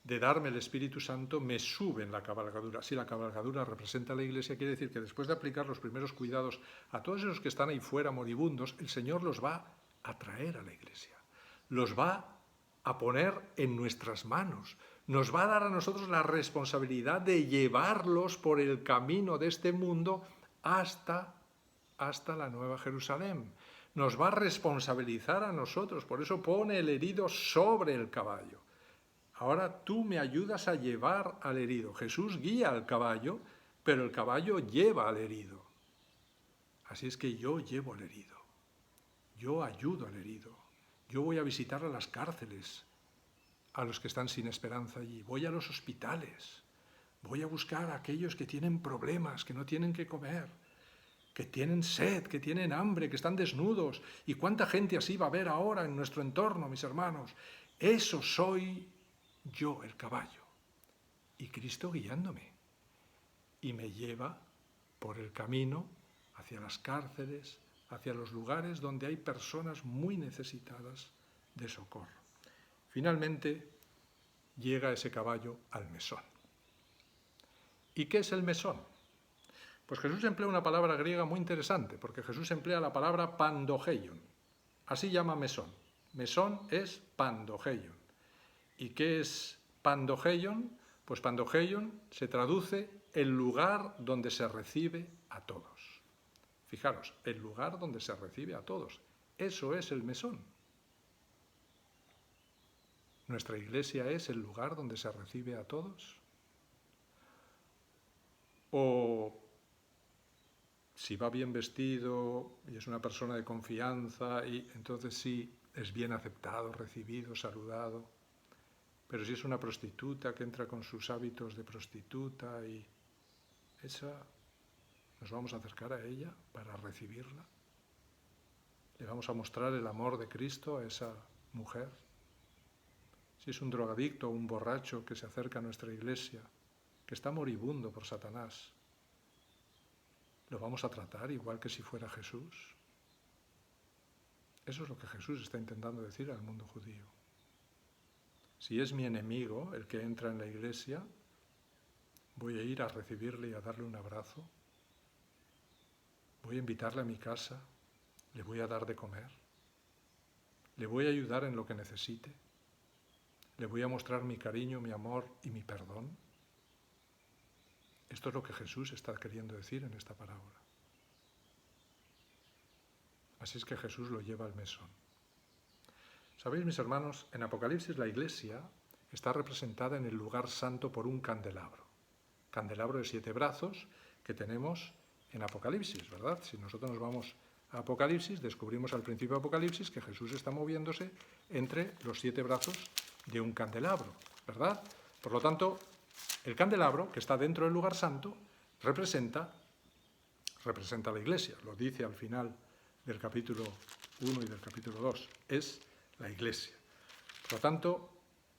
A: de darme el Espíritu Santo, me sube en la cabalgadura. Si la cabalgadura representa a la Iglesia, quiere decir que después de aplicar los primeros cuidados a todos esos que están ahí fuera moribundos, el Señor los va a traer a la Iglesia, los va a poner en nuestras manos, nos va a dar a nosotros la responsabilidad de llevarlos por el camino de este mundo hasta la Nueva Jerusalén. Nos va a responsabilizar a nosotros, por eso pone el herido sobre el caballo. Ahora tú me ayudas a llevar al herido. Jesús guía al caballo, pero el caballo lleva al herido. Así es que yo llevo al herido. Yo ayudo al herido. Yo voy a visitar a las cárceles, a los que están sin esperanza allí. Voy a los hospitales. Voy a buscar a aquellos que tienen problemas, que no tienen que comer, que tienen sed, que tienen hambre, que están desnudos. ¿Y cuánta gente así va a haber ahora en nuestro entorno, mis hermanos? Eso soy yo, el caballo, y Cristo guiándome, y me lleva por el camino hacia las cárceles, hacia los lugares donde hay personas muy necesitadas de socorro. Finalmente llega ese caballo al mesón. ¿Y qué es el mesón? Pues Jesús emplea una palabra griega muy interesante, porque Jesús emplea la palabra pandogeion. Así llama mesón. Mesón es pandogeion. ¿Y qué es pandogeion? Pues pandogeion se traduce el lugar donde se recibe a todos. Fijaros, el lugar donde se recibe a todos. Eso es el mesón. ¿Nuestra iglesia es el lugar donde se recibe a todos? ¿O si va bien vestido y es una persona de confianza, y entonces sí es bien aceptado, recibido, saludado? Pero si es una prostituta que entra con sus hábitos de prostituta, y esa, ¿nos vamos a acercar a ella para recibirla? ¿Le vamos a mostrar el amor de Cristo a esa mujer? Si es un drogadicto o un borracho que se acerca a nuestra iglesia, que está moribundo por Satanás, ¿lo vamos a tratar igual que si fuera Jesús? Eso es lo que Jesús está intentando decir al mundo judío. Si es mi enemigo el que entra en la iglesia, voy a ir a recibirle y a darle un abrazo. Voy a invitarle a mi casa, le voy a dar de comer, le voy a ayudar en lo que necesite, le voy a mostrar mi cariño, mi amor y mi perdón. Esto es lo que Jesús está queriendo decir en esta parábola. Así es que Jesús lo lleva al mesón. Sabéis, mis hermanos, en Apocalipsis la iglesia está representada en el lugar santo por un candelabro. Candelabro de 7 brazos que tenemos en Apocalipsis, ¿verdad? Si nosotros nos vamos a Apocalipsis, descubrimos al principio de Apocalipsis que Jesús está moviéndose entre los 7 brazos de un candelabro, ¿verdad? Por lo tanto, el candelabro, que está dentro del lugar santo, representa a la iglesia. Lo dice al final del capítulo 1 y del capítulo 2. Es la iglesia. Por lo tanto,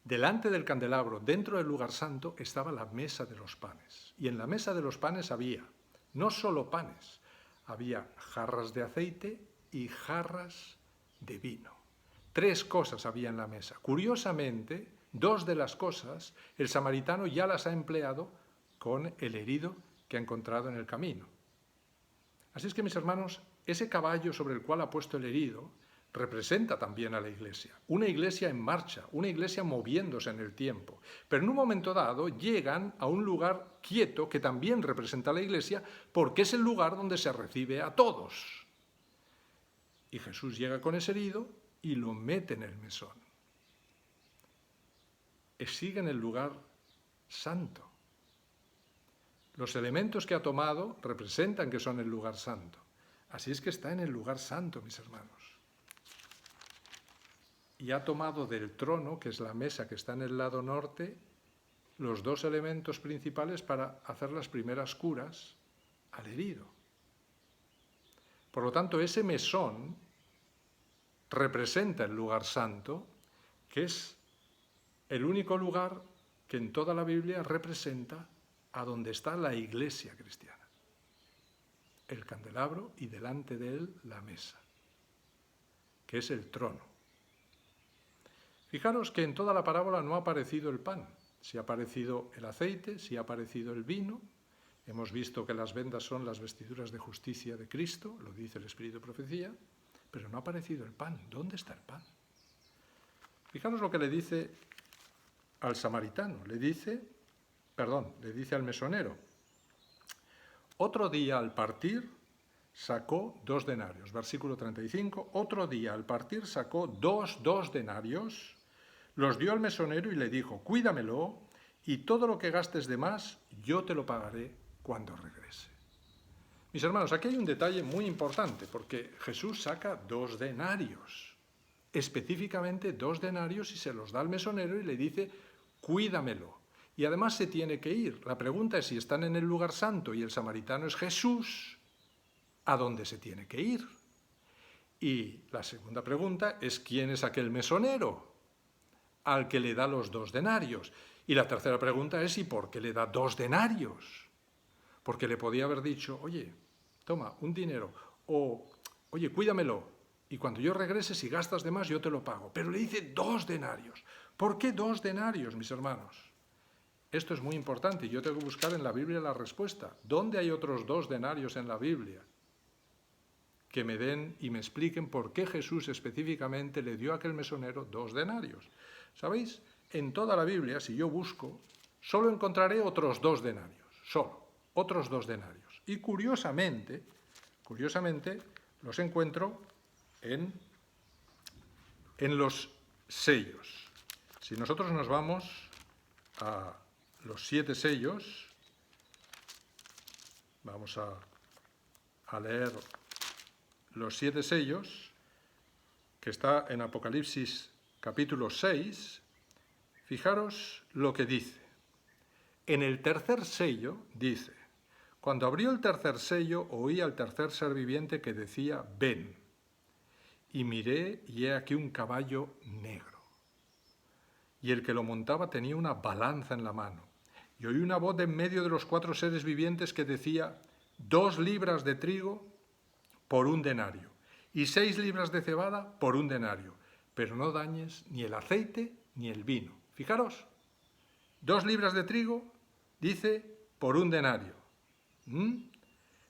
A: delante del candelabro, dentro del lugar santo, estaba la mesa de los panes. Y en la mesa de los panes había no solo panes, había jarras de aceite y jarras de vino. 3 cosas había en la mesa. Curiosamente, 2 de las cosas el samaritano ya las ha empleado con el herido que ha encontrado en el camino. Así es que, mis hermanos, ese caballo sobre el cual ha puesto el herido representa también a la iglesia. Una iglesia en marcha, una iglesia moviéndose en el tiempo. Pero en un momento dado llegan a un lugar quieto que también representa a la iglesia, porque es el lugar donde se recibe a todos. Y Jesús llega con ese herido y lo mete en el mesón. Sigue en el lugar santo. Los elementos que ha tomado representan que son el lugar santo. Así es que está en el lugar santo, mis hermanos. Y ha tomado del trono, que es la mesa que está en el lado norte, los dos elementos principales para hacer las primeras curas al herido. Por lo tanto, ese mesón representa el lugar santo, que es el único lugar que en toda la Biblia representa a donde está la iglesia cristiana. El candelabro y delante de él la mesa, que es el trono. Fijaros que en toda la parábola no ha aparecido el pan, sí ha aparecido el aceite, sí ha aparecido el vino. Hemos visto que las vendas son las vestiduras de justicia de Cristo, lo dice el Espíritu de Profecía, pero no ha aparecido el pan. ¿Dónde está el pan? Fijaros lo que le dice al samaritano, le dice al mesonero. Otro día al partir sacó 2 denarios, versículo 35, otro día al partir sacó dos denarios, los dio al mesonero y le dijo, cuídamelo y todo lo que gastes de más yo te lo pagaré cuando regrese. Mis hermanos, aquí hay un detalle muy importante, porque Jesús saca 2 denarios, específicamente 2 denarios, y se los da al mesonero y le dice, cuídamelo. Y además se tiene que ir. La pregunta es si están en el lugar santo y el samaritano es Jesús, ¿a dónde se tiene que ir? Y la segunda pregunta es, ¿quién es aquel mesonero al que le da los 2 denarios? Y la tercera pregunta es, ¿y por qué le da 2 denarios? Porque le podía haber dicho, oye, toma, un dinero, o, oye, cuídamelo, y cuando yo regrese, si gastas de más, yo te lo pago. Pero le dice 2 denarios. ¿Por qué 2 denarios, mis hermanos? Esto es muy importante y yo tengo que buscar en la Biblia la respuesta. ¿Dónde hay otros 2 denarios en la Biblia que me den y me expliquen por qué Jesús específicamente le dio a aquel mesonero 2 denarios? ¿Sabéis? En toda la Biblia, si yo busco, solo encontraré otros 2 denarios, solo, otros 2 denarios. Y curiosamente, los encuentro en los sellos. Si nosotros nos vamos a los 7 sellos, vamos a leer los 7 sellos, que está en Apocalipsis capítulo 6, fijaros lo que dice. En el tercer sello dice, cuando abrió el tercer sello, oí al tercer ser viviente que decía, ven. Y miré, y he aquí un caballo negro. Y el que lo montaba tenía una balanza en la mano. Y oí una voz de en medio de los 4 seres vivientes que decía, 2 libras de trigo por 1 denario, y 6 libras de cebada por 1 denario, pero no dañes ni el aceite ni el vino. Fijaros, 2 libras de trigo, dice, por 1 denario.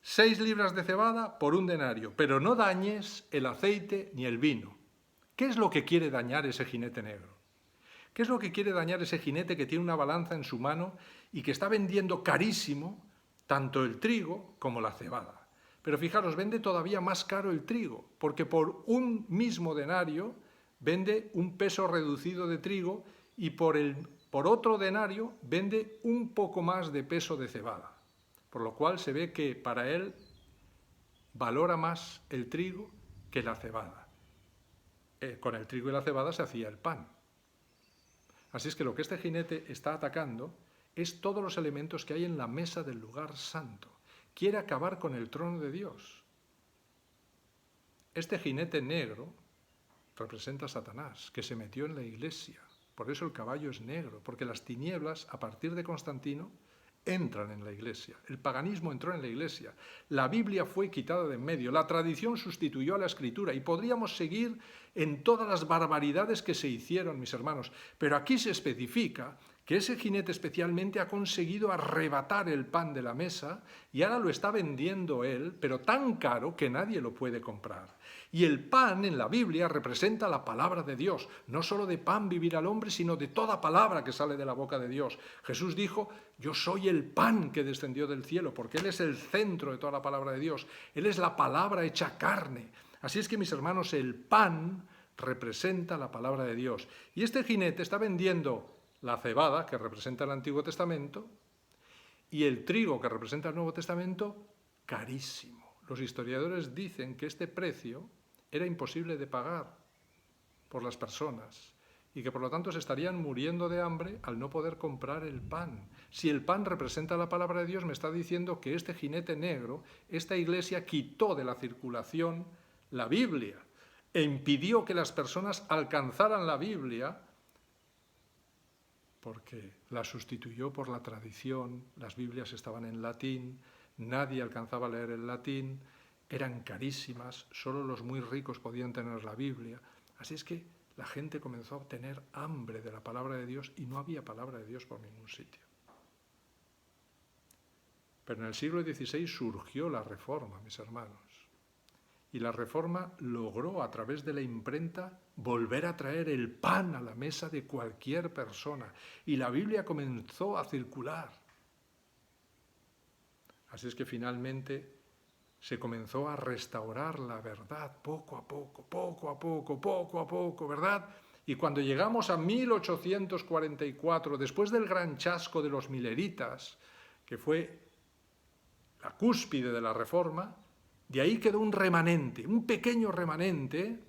A: 6 libras de cebada por 1 denario, pero no dañes el aceite ni el vino. ¿Qué es lo que quiere dañar ese jinete negro? ¿Qué es lo que quiere dañar ese jinete que tiene una balanza en su mano y que está vendiendo carísimo tanto el trigo como la cebada? Pero fijaros, vende todavía más caro el trigo, porque por 1 mismo denario vende un peso reducido de trigo y por otro denario vende un poco más de peso de cebada. Por lo cual se ve que para él valora más el trigo que la cebada. Con el trigo y la cebada se hacía el pan. Así es que lo que este jinete está atacando es todos los elementos que hay en la mesa del lugar santo. Quiere acabar con el trono de Dios. Este jinete negro representa a Satanás, que se metió en la iglesia. Por eso el caballo es negro, porque las tinieblas, a partir de Constantino, entran en la iglesia. El paganismo entró en la iglesia. La Biblia fue quitada de en medio. La tradición sustituyó a la escritura. Y podríamos seguir en todas las barbaridades que se hicieron, mis hermanos. Pero aquí se especifica que ese jinete especialmente ha conseguido arrebatar el pan de la mesa y ahora lo está vendiendo él, pero tan caro que nadie lo puede comprar. Y el pan en la Biblia representa la palabra de Dios. No solo de pan vivirá el hombre, sino de toda palabra que sale de la boca de Dios. Jesús dijo, yo soy el pan que descendió del cielo, porque Él es el centro de toda la palabra de Dios. Él es la palabra hecha carne. Así es que, mis hermanos, el pan representa la palabra de Dios. Y este jinete está vendiendo la cebada, que representa el Antiguo Testamento, y el trigo que representa el Nuevo Testamento, carísimo. Los historiadores dicen que este precio era imposible de pagar por las personas y que por lo tanto se estarían muriendo de hambre al no poder comprar el pan. Si el pan representa la palabra de Dios, me está diciendo que este jinete negro, esta iglesia quitó de la circulación la Biblia e impidió que las personas alcanzaran la Biblia porque la sustituyó por la tradición, las Biblias estaban en latín, nadie alcanzaba a leer el latín, eran carísimas, solo los muy ricos podían tener la Biblia. Así es que la gente comenzó a tener hambre de la palabra de Dios y no había palabra de Dios por ningún sitio. Pero en el siglo XVI surgió la Reforma, mis hermanos. Y la Reforma logró, a través de la imprenta, volver a traer el pan a la mesa de cualquier persona. Y la Biblia comenzó a circular. Así es que finalmente se comenzó a restaurar la verdad poco a poco, ¿verdad? Y cuando llegamos a 1844, después del gran chasco de los mileritas, que fue la cúspide de la Reforma, de ahí quedó un remanente, un pequeño remanente,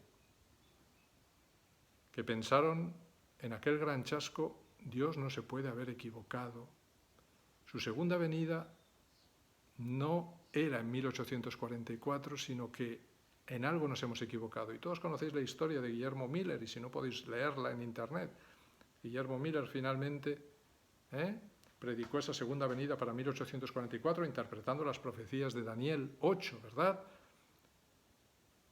A: que pensaron en aquel gran chasco, Dios no se puede haber equivocado. Su segunda venida no era en 1844, sino que en algo nos hemos equivocado. Y todos conocéis la historia de Guillermo Miller, y si no podéis leerla en internet. Guillermo Miller finalmente predicó esa segunda venida para 1844, interpretando las profecías de Daniel 8, ¿verdad?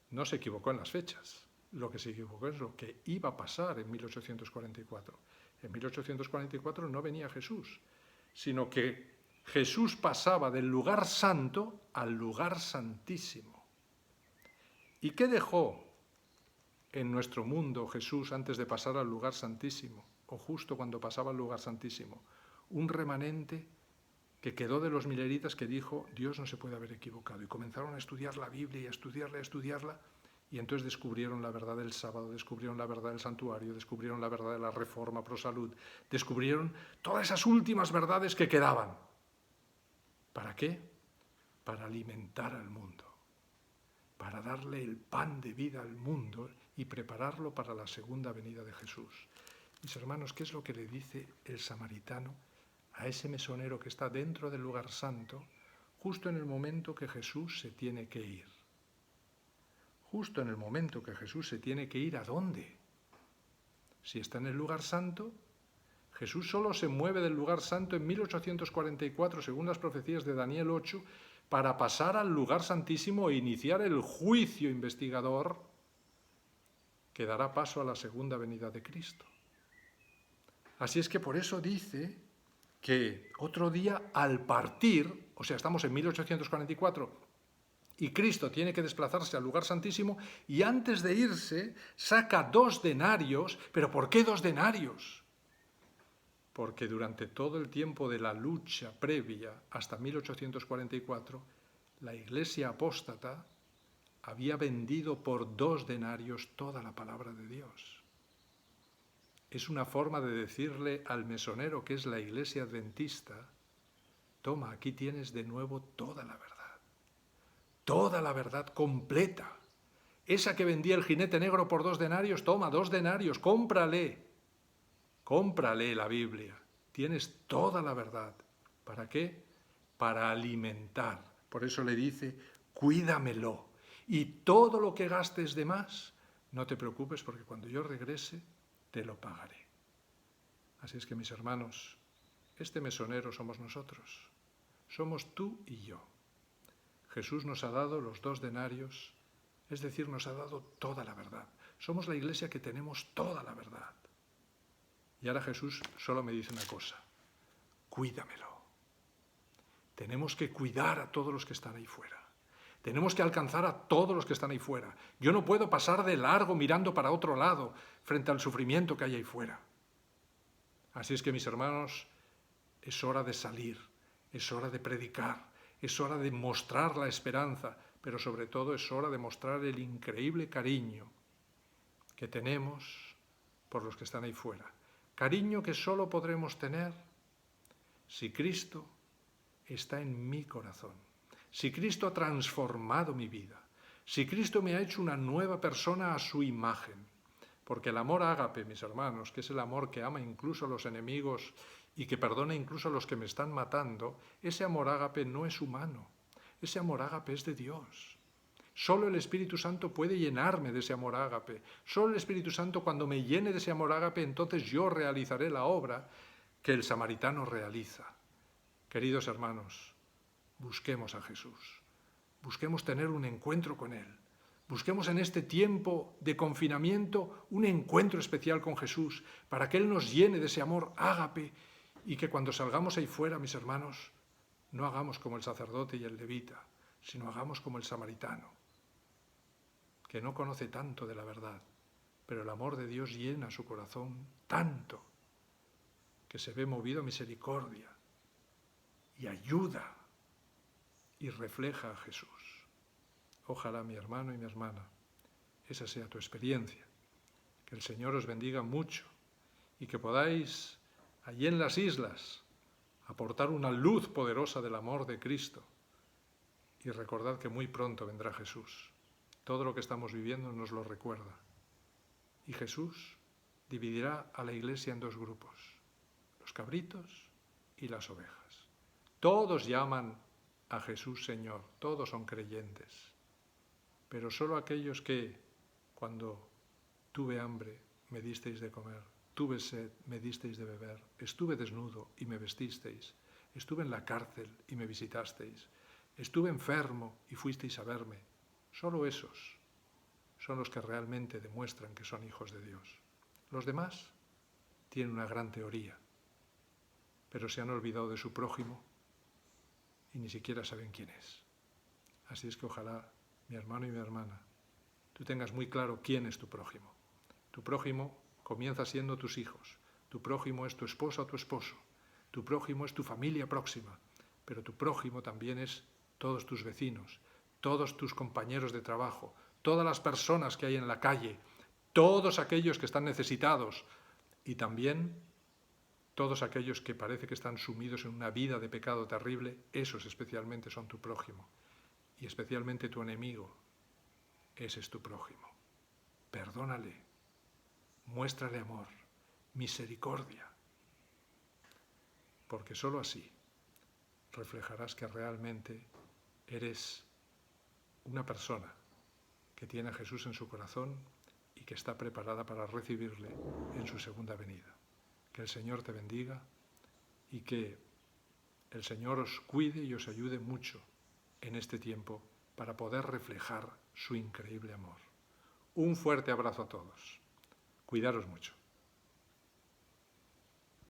A: No se equivocó en las fechas. Lo que se equivocó es lo que iba a pasar en 1844. En 1844 no venía Jesús, sino que Jesús pasaba del lugar santo al lugar santísimo. ¿Y qué dejó en nuestro mundo Jesús antes de pasar al lugar santísimo, o justo cuando pasaba al lugar santísimo? Un remanente que quedó de los mileritas que dijo, Dios no se puede haber equivocado. Y comenzaron a estudiar la Biblia y a estudiarla, y entonces descubrieron la verdad del sábado, descubrieron la verdad del santuario, descubrieron la verdad de la reforma pro salud, descubrieron todas esas últimas verdades que quedaban. ¿Para qué? Para alimentar al mundo, para darle el pan de vida al mundo y prepararlo para la segunda venida de Jesús. Mis hermanos, ¿qué es lo que le dice el samaritano a ese mesonero que está dentro del lugar santo, justo en el momento que Jesús se tiene que ir? Justo en el momento que Jesús se tiene que ir, ¿a dónde? Si está en el lugar santo, Jesús solo se mueve del lugar santo en 1844, según las profecías de Daniel 8, para pasar al lugar santísimo e iniciar el juicio investigador que dará paso a la segunda venida de Cristo. Así es que por eso dice que otro día al partir, o sea, estamos en 1844, y Cristo tiene que desplazarse al lugar santísimo, y antes de irse saca 2 denarios. ¿Pero por qué 2 denarios? Porque durante todo el tiempo de la lucha previa hasta 1844, la Iglesia apóstata había vendido por 2 denarios toda la palabra de Dios. Es una forma de decirle al mesonero, que es la Iglesia adventista, toma, aquí tienes de nuevo toda la verdad completa. Esa que vendía el jinete negro por 2 denarios, toma, 2 denarios, cómprale la Biblia. Tienes toda la verdad. ¿Para qué? Para alimentar. Por eso le dice, cuídamelo. Y todo lo que gastes de más, no te preocupes, porque cuando yo regrese, te lo pagaré. Así es que, mis hermanos, este mesonero somos nosotros. Somos tú y yo. Jesús nos ha dado los 2 denarios, es decir, nos ha dado toda la verdad. Somos la Iglesia que tenemos toda la verdad. Y ahora Jesús solo me dice una cosa, cuídamelo. Tenemos que cuidar a todos los que están ahí fuera. Tenemos que alcanzar a todos los que están ahí fuera. Yo no puedo pasar de largo mirando para otro lado frente al sufrimiento que hay ahí fuera. Así es que, mis hermanos, es hora de salir, es hora de predicar, es hora de mostrar la esperanza, pero sobre todo es hora de mostrar el increíble cariño que tenemos por los que están ahí fuera. Cariño que solo podremos tener si Cristo está en mi corazón. Si Cristo ha transformado mi vida, si Cristo me ha hecho una nueva persona a su imagen, porque el amor ágape, mis hermanos, que es el amor que ama incluso a los enemigos y que perdona incluso a los que me están matando, ese amor ágape no es humano, ese amor ágape es de Dios. Solo el Espíritu Santo puede llenarme de ese amor ágape. Solo el Espíritu Santo, cuando me llene de ese amor ágape, entonces yo realizaré la obra que el samaritano realiza. Queridos hermanos, busquemos a Jesús. Busquemos tener un encuentro con Él. Busquemos en este tiempo de confinamiento un encuentro especial con Jesús para que Él nos llene de ese amor ágape y que cuando salgamos ahí fuera, mis hermanos, no hagamos como el sacerdote y el levita, sino hagamos como el samaritano, que no conoce tanto de la verdad, pero el amor de Dios llena su corazón tanto que se ve movido a misericordia y ayuda y refleja a Jesús. Ojalá, mi hermano y mi hermana, esa sea tu experiencia. Que el Señor os bendiga mucho y que podáis, allí en las islas, aportar una luz poderosa del amor de Cristo. Y recordad que muy pronto vendrá Jesús. Todo lo que estamos viviendo nos lo recuerda. Y Jesús dividirá a la Iglesia en dos grupos, los cabritos y las ovejas. Todos llaman a Jesús Señor, todos son creyentes, pero solo aquellos que, cuando tuve hambre, me disteis de comer, tuve sed, me disteis de beber, estuve desnudo y me vestisteis, estuve en la cárcel y me visitasteis, estuve enfermo y fuisteis a verme, solo esos son los que realmente demuestran que son hijos de Dios. Los demás tienen una gran teoría, pero se han olvidado de su prójimo y ni siquiera saben quién es. Así es que ojalá, mi hermano y mi hermana, tú tengas muy claro quién es tu prójimo. Tu prójimo comienza siendo tus hijos, tu prójimo es tu esposa o tu esposo, tu prójimo es tu familia próxima, pero tu prójimo también es todos tus vecinos, todos tus compañeros de trabajo, todas las personas que hay en la calle, todos aquellos que están necesitados y también todos aquellos que parece que están sumidos en una vida de pecado terrible, esos especialmente son tu prójimo. Y especialmente tu enemigo, ese es tu prójimo. Perdónale, muéstrale amor, misericordia, porque sólo así reflejarás que realmente eres una persona que tiene a Jesús en su corazón y que está preparada para recibirle en su segunda venida. Que el Señor te bendiga y que el Señor os cuide y os ayude mucho en este tiempo para poder reflejar su increíble amor. Un fuerte abrazo a todos. Cuidaros mucho.